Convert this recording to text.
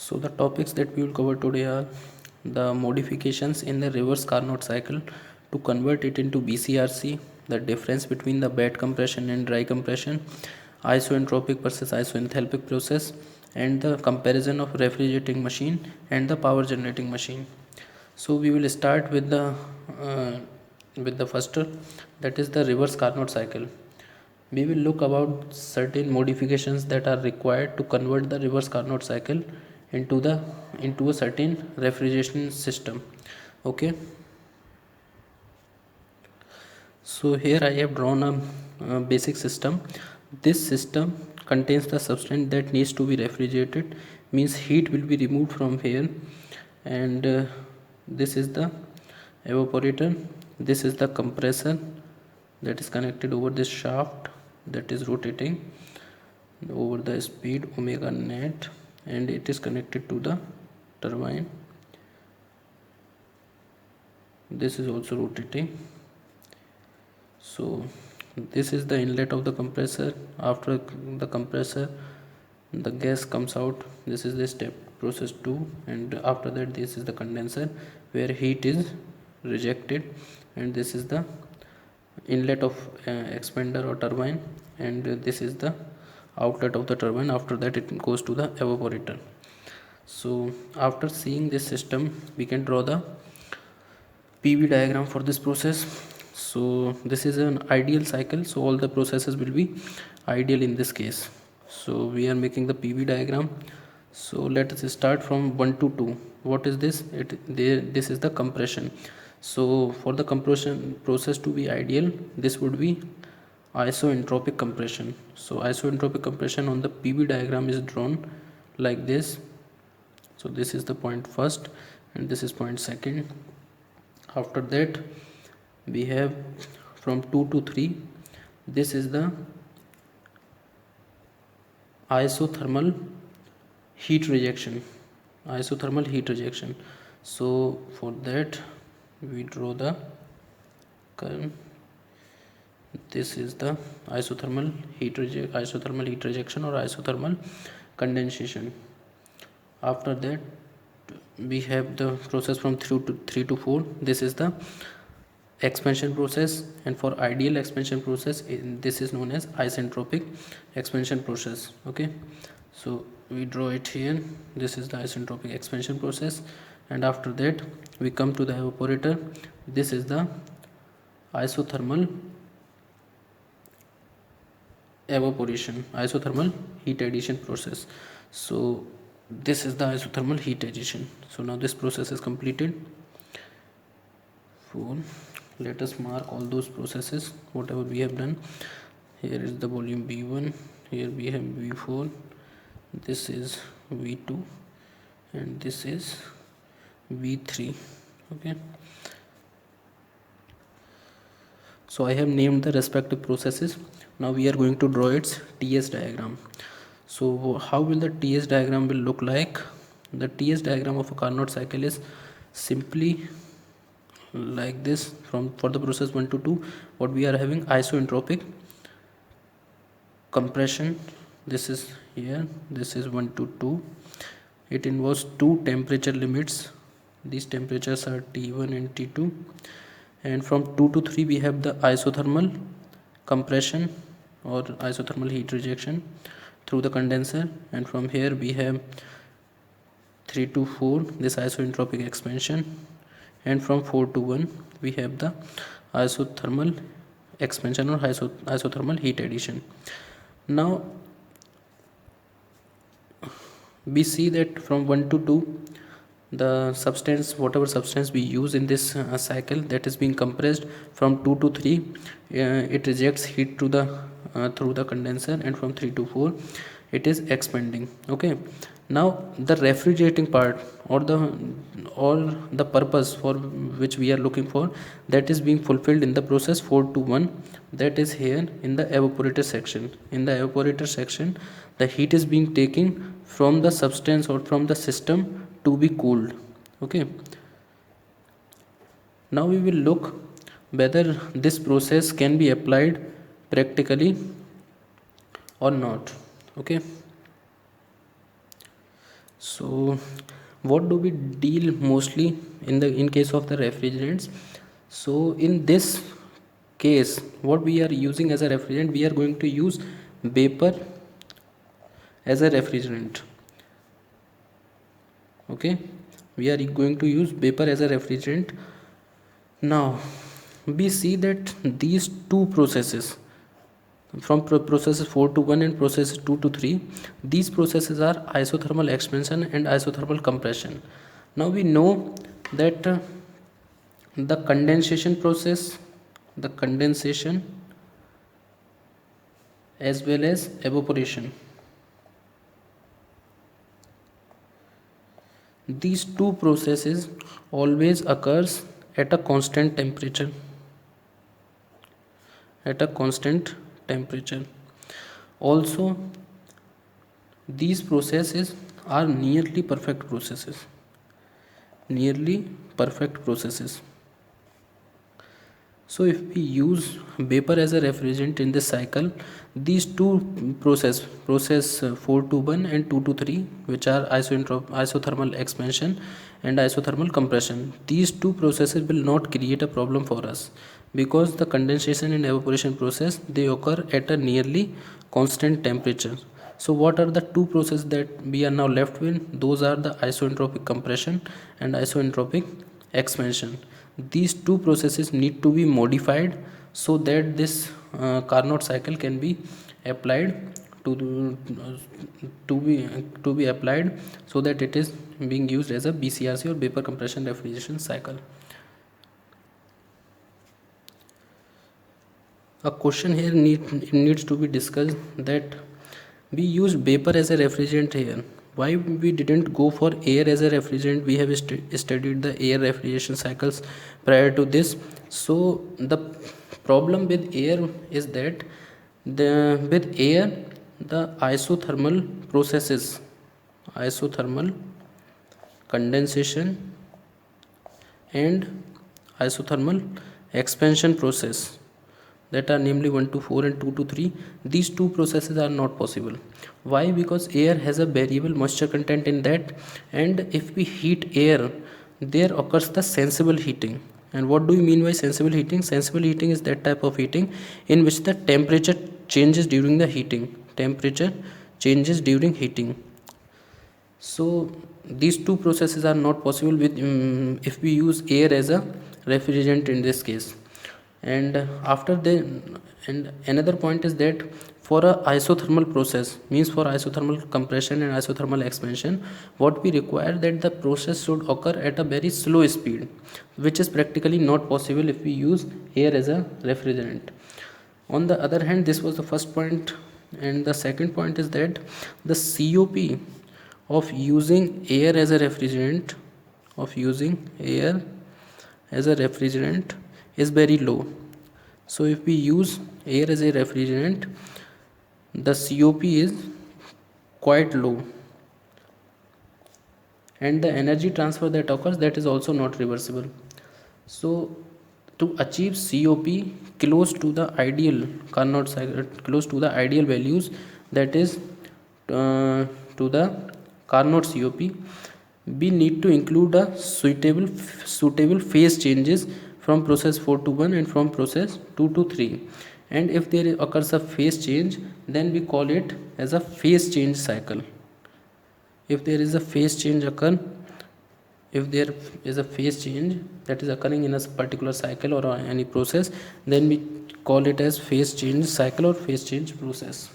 So the topics that we will cover today are the modifications in the reverse Carnot cycle to convert it into BCRC, the difference between the bed compression and dry compression, isoentropic versus isoenthalpic process, and the comparison of refrigerating machine and the power generating machine. So we will start with the first, that is the reverse Carnot cycle. We will look about certain modifications that are required to convert the reverse Carnot cycle into a certain refrigeration system. Okay, so here I have drawn a basic system. This system contains the substance that needs to be refrigerated, means heat will be removed from here, and this is the evaporator, this is the compressor that is connected over this shaft that is rotating over the speed omega net, and it is connected to the turbine. This is also rotating. So this is the inlet of the compressor. After the compressor, the gas comes out. This is the step process 2, and after that this is the condenser where heat is rejected, and this is the inlet of expander or turbine, and this is the outlet of the turbine. After that it goes to the evaporator. So after seeing this system, we can draw the PV diagram for this process. So this is an ideal cycle, so all the processes will be ideal in this case. So we are making the PV diagram. So let us start from 1 to 2. What is this? This is the compression. So for the compression process to be ideal, this would be isoentropic compression. So isoentropic compression on the PV diagram is drawn like this. So this is the point first, and this is point second. After that we have from 2 to 3, this is the isothermal heat rejection. So for that we draw the curve. This is the isothermal heat rejection or isothermal condensation. After that we have the process from 3 to 4. This is the expansion process, and for ideal expansion process this is known as isentropic expansion process. Okay, so we draw it here. This is the isentropic expansion process, and after that we come to the evaporator. This is the isothermal heat addition process. So this is the isothermal heat addition. So now this process is completed. Let us mark all those processes whatever we have done. Here is the volume V1, here we have V4, this is V2, and this is V3. Okay, so I have named the respective processes. Now we are going to draw its TS diagram. So how will the TS diagram will look like? The TS diagram of a Carnot cycle is simply like this. For the process 1 to 2, what we are having, isoentropic compression. This is here, this is 1 to 2. It involves two temperature limits. These temperatures are T1 and T2, and from 2 to 3 we have the isothermal compression or isothermal heat rejection through the condenser, and from here we have 3 to 4 this isoentropic expansion, and from 4 to 1 we have the isothermal expansion or isothermal heat addition. Now we see that from 1 to 2, the substance, whatever substance we use in this cycle, that is being compressed. From 2 to 3 it rejects heat to the through the condenser, and from 3 to 4 it is expanding. Okay, now the refrigerating part or the purpose for which we are looking for, that is being fulfilled in the process 4 to 1, that is here in the evaporator section. In the evaporator section, the heat is being taken from the substance or from the system to be cooled. Okay, now we will look whether this process can be applied practically or not. Okay, So what do we deal mostly in case of the refrigerants? So in this case, what we are using as a refrigerant, we are going to use vapor as a refrigerant. Okay, we are going to use vapor as a refrigerant. Now we see that these two processes, from processes 4 to 1 and processes 2 to 3, these processes are isothermal expansion and isothermal compression. Now we know that the condensation process, the condensation as well as evaporation, these two processes always occurs at a constant temperature, at a constant temperature. Also these processes are nearly perfect processes, nearly perfect processes. So if we use vapor as a refrigerant in this cycle, these two process 4 to 1 and 2 to 3, which are isothermal expansion and isothermal compression, these two processes will not create a problem for us, because the condensation and evaporation process, they occur at a nearly constant temperature. So what are the two processes that we are now left with? Those are the isoentropic compression and isoentropic expansion. These two processes need to be modified so that this Carnot cycle can be applied to be applied, so that it is being used as a BCRC or vapor compression refrigeration cycle. A question here needs to be discussed, that we use vapor as a refrigerant here, why we didn't go for air as a refrigerant? We have studied the air refrigeration cycles prior to this. So the problem with air is that with air, the isothermal processes, isothermal condensation and isothermal expansion process, that are namely 1 to 4 and 2 to 3, these two processes are not possible. Why? Because air has a variable moisture content in that, and if we heat air, there occurs the sensible heating. And what do you mean by sensible heating? Sensible heating is that type of heating in which the temperature changes during the heating. Temperature changes during heating. So these two processes are not possible with if we use air as a refrigerant in this case. And another point is that for a isothermal process, means for isothermal compression and isothermal expansion, what we require, that the process should occur at a very slow speed, which is practically not possible if we use air as a refrigerant. On the other hand, this was the first point, and the second point is that the COP of using air as a refrigerant, is very low. So if we use air as a refrigerant, the COP is quite low, and the energy transfer that occurs, that is also not reversible. So to achieve COP close to the ideal Carnot cycle, close to the ideal values, that is to the Carnot COP, we need to include a suitable phase changes from process 4 to 1 and from process 2 to 3. And if there occurs a phase change, then we call it as a phase change cycle. If there is a phase change that is occurring in a particular cycle or any process, then we call it as phase change cycle or phase change process.